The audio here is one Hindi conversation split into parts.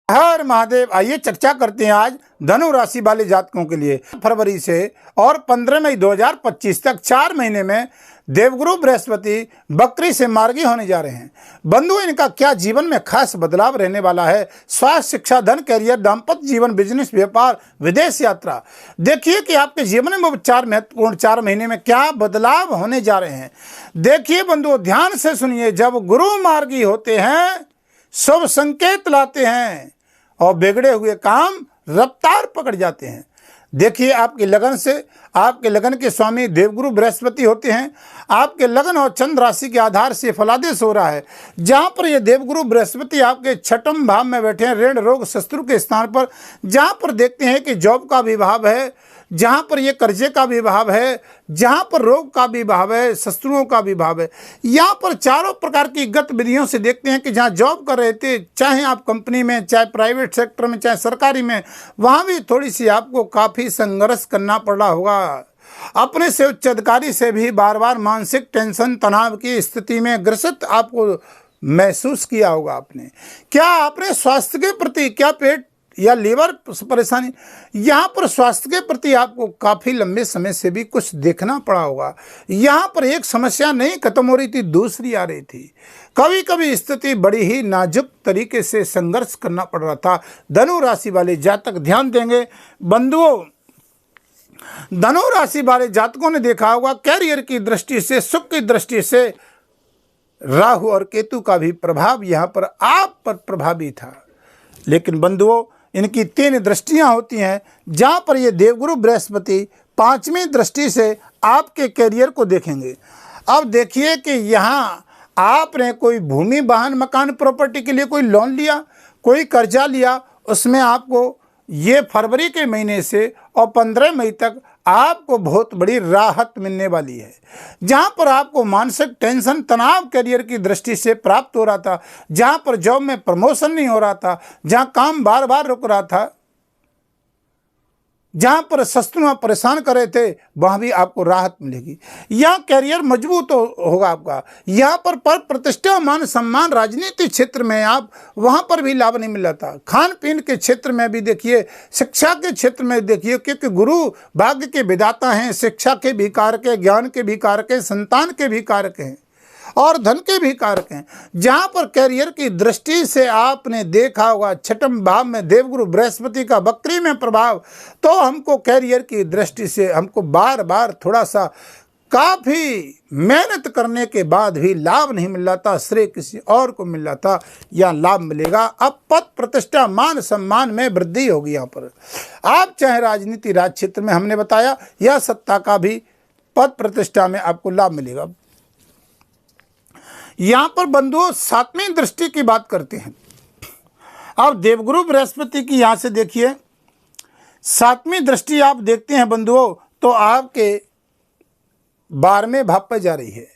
हर महादेव। आइए चर्चा करते हैं आज धनु राशि वाले जातकों के लिए फरवरी से और 15 मई 2025 तक 4 महीने में देवगुरु बृहस्पति बकरी से मार्गी होने जा रहे हैं। बंधु, इनका क्या जीवन में खास बदलाव रहने वाला है? स्वास्थ्य, शिक्षा, धन, करियर, दाम्पत्य जीवन, बिजनेस, व्यापार, विदेश यात्रा। देखिए कि आपके जीवन में 4 महत्वपूर्ण 4 महीने में क्या बदलाव होने जा रहे हैं। देखिए बंधुओं, ध्यान से सुनिए। जब गुरु मार्गी होते हैं, शुभ संकेत लाते हैं और बिगड़े हुए काम रफ्तार पकड़ जाते हैं। देखिए आपके लगन से, आपके लगन के स्वामी देवगुरु बृहस्पति होते हैं। आपके लगन और चंद्र राशि के आधार से फलादेश हो रहा है। जहां पर ये देवगुरु बृहस्पति आपके 6वें भाव में बैठे हैं, ऋण, रोग, शत्रु के स्थान पर, जहां पर देखते हैं कि जॉब का भी भाव है, जहां पर ये कर्जे का भी भाव है, जहां पर रोग का भी भाव है, शत्रुओं का भी भाव है। यहाँ पर चारों प्रकार की गतिविधियों से देखते हैं कि जहां जॉब कर रहे थे, चाहे आप कंपनी में, चाहे प्राइवेट सेक्टर में, चाहे सरकारी में, वहां भी थोड़ी सी आपको काफ़ी संघर्ष करना पड़ रहा होगा। अपने से उच्च अधिकारी से भी बार बार मानसिक टेंशन, तनाव की स्थिति में ग्रसित आपको महसूस किया होगा आपने। क्या आपने स्वास्थ्य के प्रति, क्या पेट या लीवर परेशानी, यहाँ पर स्वास्थ्य के प्रति आपको काफ़ी लंबे समय से भी कुछ देखना पड़ा होगा। यहाँ पर एक समस्या नहीं खत्म हो रही थी, दूसरी आ रही थी। कभी कभी स्थिति बड़ी ही नाजुक तरीके से संघर्ष करना पड़ रहा था। धनु राशि वाले जातक ध्यान देंगे। बंधुओं, धनु राशि वाले जातकों ने देखा होगा कैरियर की दृष्टि से, सुख की दृष्टि से राहु और केतु का भी प्रभाव यहाँ पर आप पर प्रभावी था। लेकिन बंधुओं, इनकी 3 दृष्टियां होती हैं, जहां पर ये देवगुरु बृहस्पति 5वीं दृष्टि से आपके कैरियर को देखेंगे। अब देखिए कि यहाँ आपने कोई भूमि, वाहन, मकान, प्रॉपर्टी के लिए कोई लोन लिया, कोई कर्जा लिया, उसमें आपको ये फरवरी के महीने से और 15 मई तक आपको बहुत बड़ी राहत मिलने वाली है। जहां पर आपको मानसिक टेंशन, तनाव करियर की दृष्टि से प्राप्त हो रहा था, जहां पर जॉब में प्रमोशन नहीं हो रहा था, जहां काम बार बार रुक रहा था, जहां पर शत्रु परेशान कर रहे थे, वहां भी आपको राहत मिलेगी। यहाँ कैरियर मजबूत होगा आपका। यहाँ पर पद प्रतिष्ठा, मान सम्मान, राजनीतिक क्षेत्र में आप वहां पर भी लाभ नहीं मिल रहा था। खान पीन के क्षेत्र में भी देखिए, शिक्षा के क्षेत्र में देखिए, क्योंकि गुरु भाग्य के विधाता हैं, शिक्षा के भी कारक हैं, ज्ञान के भी कारक हैं, संतान के भी कारक हैं और धन के भी कारक हैं। जहां पर कैरियर की दृष्टि से आपने देखा होगा 6वें भाव में देवगुरु बृहस्पति का बकरी में प्रभाव, तो हमको कैरियर की दृष्टि से हमको बार बार थोड़ा सा काफ़ी मेहनत करने के बाद भी लाभ नहीं मिल रहा था, श्रेय किसी और को मिल रहा था, या लाभ मिलेगा। अब पद प्रतिष्ठा, मान सम्मान में वृद्धि होगी। यहाँ पर आप चाहे राजनीति, राज क्षेत्र में हमने बताया, या सत्ता का भी पद प्रतिष्ठा में आपको लाभ मिलेगा। यहां पर बंधुओं 7वीं दृष्टि की बात करते हैं। अब देवगुरु बृहस्पति की यहां से देखिए 7वीं दृष्टि आप देखते हैं बंधुओं, तो आपके 12वें भाव पर जा रही है,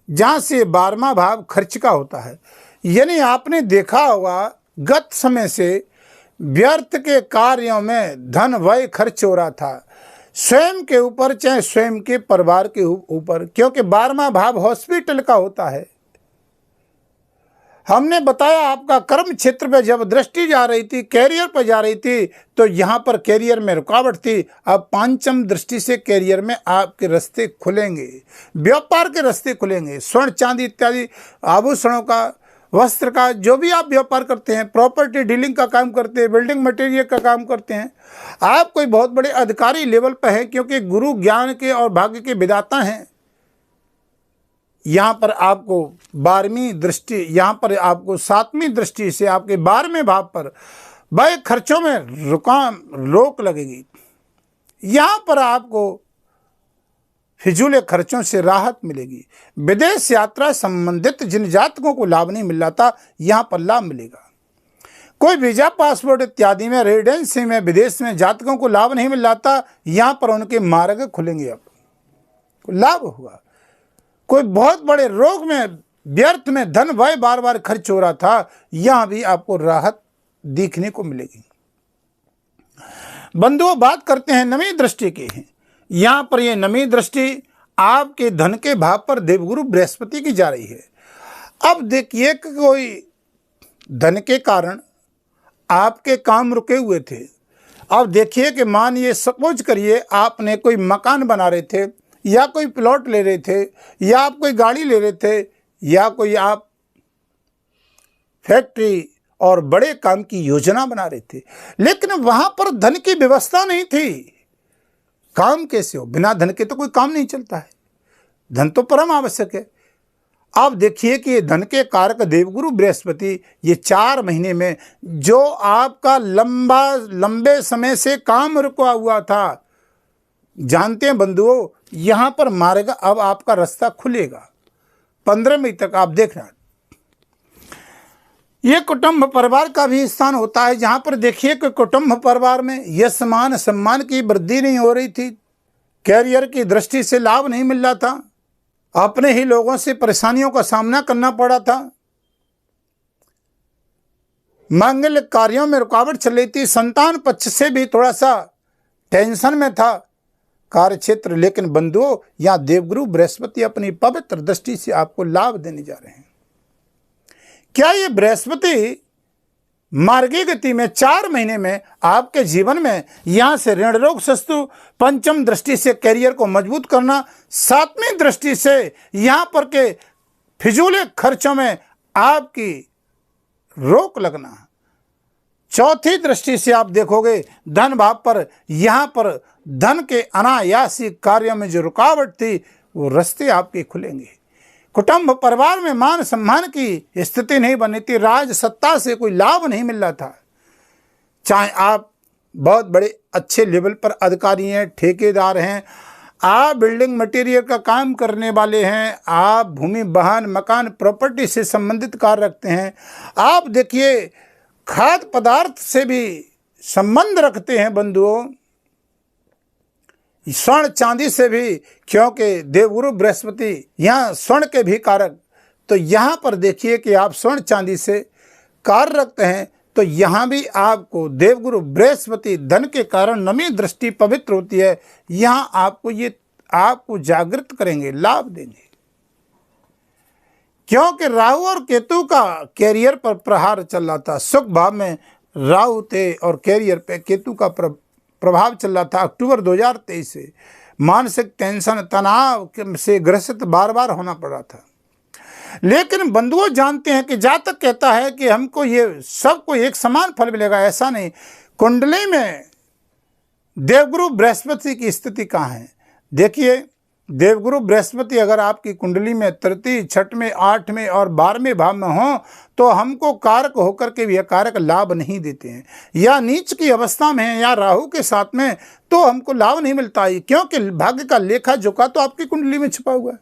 जहां से 12वां भाव खर्च का होता है। यानी आपने देखा होगा गत समय से व्यर्थ के कार्यों में धन व्यय खर्च हो रहा था, स्वयं के ऊपर चाहे स्वयं के परिवार के ऊपर, क्योंकि 12वां भाव हॉस्पिटल का होता है। हमने बताया आपका कर्म क्षेत्र पे जब दृष्टि जा रही थी, कैरियर पर जा रही थी, तो यहाँ पर कैरियर में रुकावट थी। अब 5वीं दृष्टि से कैरियर में आपके रास्ते खुलेंगे, व्यापार के रास्ते खुलेंगे। स्वर्ण, चांदी इत्यादि आभूषणों का, वस्त्र का, जो भी आप व्यापार करते हैं, प्रॉपर्टी डीलिंग का काम करते हैं, बिल्डिंग मटेरियल का काम करते हैं, आप कोई बहुत बड़े अधिकारी लेवल पर हैं, क्योंकि गुरु ज्ञान के और भाग्य के विधाता हैं। यहाँ पर आपको 12वीं दृष्टि, यहाँ पर आपको 7वीं दृष्टि से आपके 12वें भाव पर व्यय खर्चों में रोक लगेगी। यहाँ पर आपको फिजूल खर्चों से राहत मिलेगी। विदेश यात्रा संबंधित जिन जातकों को लाभ नहीं मिल रहा था, यहाँ पर लाभ मिलेगा। कोई वीजा, पासपोर्ट इत्यादि में, रेजिडेंसी में, विदेश में जातकों को लाभ नहीं मिल रहा था, यहाँ पर उनके मार्ग खुलेंगे, अब लाभ होगा। कोई बहुत बड़े रोग में, व्यर्थ में धन व्यय बार बार खर्च हो रहा था, यहां भी आपको राहत देखने को मिलेगी। बंधुओं, बात करते हैं 9वीं दृष्टि की। यहां पर ये 9वीं दृष्टि आपके धन के भाव पर देवगुरु बृहस्पति की जा रही है। अब देखिए कि कोई धन के कारण आपके काम रुके हुए थे। अब देखिए कि मानिए सपोज करिए आपने कोई मकान बना रहे थे, या कोई प्लॉट ले रहे थे, या आप कोई गाड़ी ले रहे थे, या कोई आप फैक्ट्री और बड़े काम की योजना बना रहे थे, लेकिन वहां पर धन की व्यवस्था नहीं थी। काम कैसे हो? बिना धन के तो कोई काम नहीं चलता है। धन तो परम आवश्यक है। आप देखिए कि ये धन के कारक देवगुरु बृहस्पति ये 4 महीने में जो आपका लंबे समय से काम रुका हुआ था, जानते हैं बंधुओं, यहां पर मार्ग अब आपका रास्ता खुलेगा 15 मई तक। आप देखना, ये कुटुंब परिवार का भी स्थान होता है, जहां पर देखिए कि कुटुंब परिवार में यश मान सम्मान की वृद्धि नहीं हो रही थी, कैरियर की दृष्टि से लाभ नहीं मिल रहा था, अपने ही लोगों से परेशानियों का सामना करना पड़ा था, मांगलिक कार्यों में रुकावट चल रही थी, संतान पक्ष से भी थोड़ा सा टेंशन में था कार्य क्षेत्र। लेकिन बंधुओं, यहां देवगुरु बृहस्पति अपनी पवित्र दृष्टि से आपको लाभ देने जा रहे हैं। क्या ये बृहस्पति मार्गी गति में 4 महीने में आपके जीवन में यहां से ऋण रोग शत्रु, पंचम दृष्टि से कैरियर को मजबूत करना, 7वीं दृष्टि से यहां पर के फिजूल खर्चों में आपकी रोक लगना, 4थी दृष्टि से आप देखोगे धन भाव पर, यहां पर धन के अनायासी कार्यों में जो रुकावट थी वो रास्ते आपके खुलेंगे। कुटुंब परिवार में मान सम्मान की स्थिति नहीं बनी थी, राज सत्ता से कोई लाभ नहीं मिल रहा था। चाहे आप बहुत बड़े अच्छे लेवल पर अधिकारी हैं, ठेकेदार हैं, आप बिल्डिंग मटेरियल का काम करने वाले हैं, आप भूमि वाहन मकान प्रॉपर्टी से संबंधित कार्य रखते हैं, आप देखिए खाद्य पदार्थ से भी संबंध रखते हैं बंधुओं, स्वर्ण चांदी से भी, क्योंकि देवगुरु बृहस्पति यहाँ स्वर्ण के भी कारक, तो यहाँ पर देखिए कि आप स्वर्ण चांदी से कार्य रखते हैं, तो यहाँ भी आपको देवगुरु बृहस्पति धन के कारण नवी दृष्टि पवित्र होती है, यहाँ आपको जागृत करेंगे, लाभ देंगे। क्योंकि राहु और केतु का कैरियर पर प्रहार चल रहा था, सुख भाव में राहु थे और कैरियर पे केतु का प्रभाव चल रहा था। अक्टूबर 2023 से मानसिक टेंशन तनाव से ग्रसित बार बार होना पड़ रहा था। लेकिन बंधुओं जानते हैं कि जातक कहता है कि हमको ये सबको एक समान फल मिलेगा, ऐसा नहीं। कुंडली में देवगुरु बृहस्पति की स्थिति कहाँ है? देखिए, देवगुरु बृहस्पति अगर आपकी कुंडली में तृतीय, 6वें, 8वें और 12वें भाव में हो तो हमको कारक होकर के भी कारक लाभ नहीं देते हैं, या नीच की अवस्था में है या राहु के साथ में, तो हमको लाभ नहीं मिलता है, क्योंकि भाग्य का लेखा जोखा तो आपकी कुंडली में छिपा हुआ है।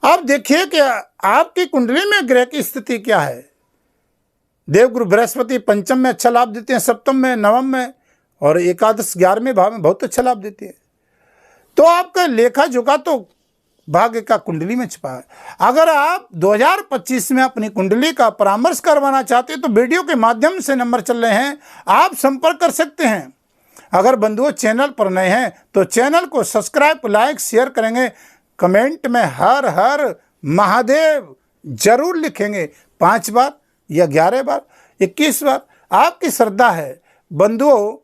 अब देखिए कि आपकी कुंडली में ग्रह की स्थिति क्या है। देवगुरु बृहस्पति पंचम में अच्छा लाभ देते हैं, सप्तम में, नवम में और एकादश 11वें भाव में बहुत अच्छा लाभ देते हैं। तो आपका लेखा जोखा तो भाग्य का कुंडली में छिपा है। अगर आप 2025 में अपनी कुंडली का परामर्श करवाना चाहते हैं तो वीडियो के माध्यम से नंबर चल रहे हैं, आप संपर्क कर सकते हैं। अगर बंधुओं चैनल पर नए हैं तो चैनल को सब्सक्राइब, लाइक, शेयर करेंगे, कमेंट में हर हर महादेव जरूर लिखेंगे, 5 बार या 11 बार, 21 बार, आपकी श्रद्धा है। बंधुओं,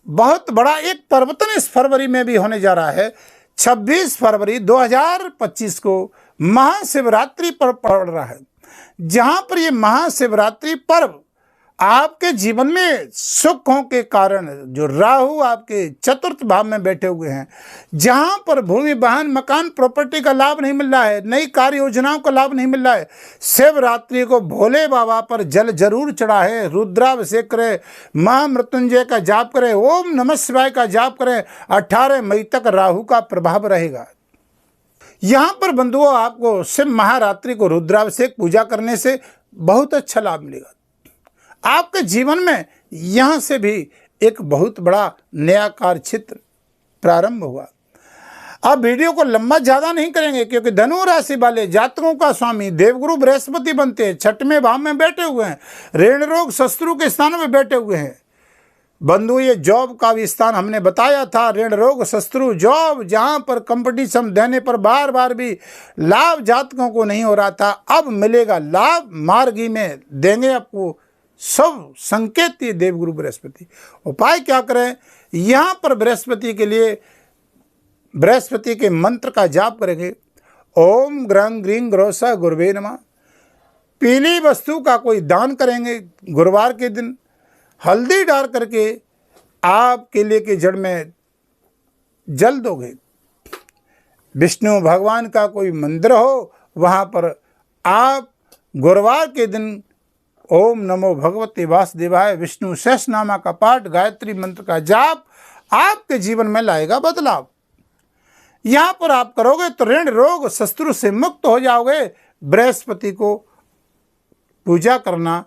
बहुत बड़ा एक परिवर्तन इस फरवरी में भी होने जा रहा है। 26 फरवरी 2025 को महाशिवरात्रि पर्व पड़ रहा है, जहां पर ये महाशिवरात्रि पर्व आपके जीवन में सुखों के कारण, जो राहु आपके 4th भाव में बैठे हुए हैं, जहां पर भूमि वाहन मकान प्रॉपर्टी का लाभ नहीं मिल रहा है, नई कार्य योजनाओं का लाभ नहीं मिल रहा है, शिवरात्रि को भोले बाबा पर जल जरूर चढ़ाए, रुद्राभिषेक करें, महामृत्युंजय का जाप करें, ओम नमः शिवाय का जाप करें। 18 मई तक राहु का प्रभाव रहेगा। यहाँ पर बंधुओं आपको शिव महारात्रि को रुद्राभिषेक पूजा करने से बहुत अच्छा लाभ मिलेगा। आपके जीवन में यहाँ से भी एक बहुत बड़ा नया कार्य क्षेत्र प्रारंभ हुआ। अब वीडियो को लंबा ज़्यादा नहीं करेंगे, क्योंकि धनु राशि वाले जातकों का स्वामी देवगुरु बृहस्पति बनते हैं, 6वें भाव में बैठे हुए हैं, ऋण रोग शत्रु के स्थान में बैठे हुए हैं। बंधु, ये जॉब का भी स्थान हमने बताया था, ऋण रोग शत्रु जॉब, जहाँ पर कंपटीशन देने पर बार बार भी लाभ जातकों को नहीं हो रहा था, अब मिलेगा लाभ, मार्गी में देंगे आपको शुभ संकेत दिए देवगुरु बृहस्पति। उपाय क्या करें? यहाँ पर बृहस्पति के लिए बृहस्पति के मंत्र का जाप करेंगे। ओम ग्रं ग्रीं ग्रोसा गुरुवे नमः। पीली वस्तु का कोई दान करेंगे गुरुवार के दिन। हल्दी डाल करके आप केले के जड़ में जल दोगे। विष्णु भगवान का कोई मंदिर हो वहाँ पर आप गुरुवार के दिन ओम नमो भगवते वासुदेवाय विष्णु सहस्रनामा का पाठ, गायत्री मंत्र का जाप आपके जीवन में लाएगा बदलाव। यहाँ पर आप करोगे तो ऋण रोग शत्रु से मुक्त हो जाओगे। बृहस्पति को पूजा करना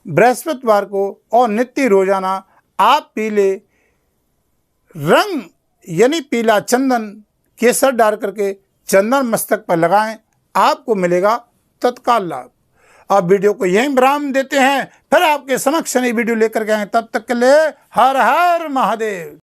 बृहस्पतिवार को और नित्य रोजाना आप पीले रंग यानी पीला चंदन केसर डाल करके चंदन मस्तक पर लगाएं, आपको मिलेगा तत्काल लाभ। आप वीडियो को यहीं विराम देते हैं, फिर आपके समक्ष नई वीडियो लेकर के आए। तब तक के लिए हर हर महादेव।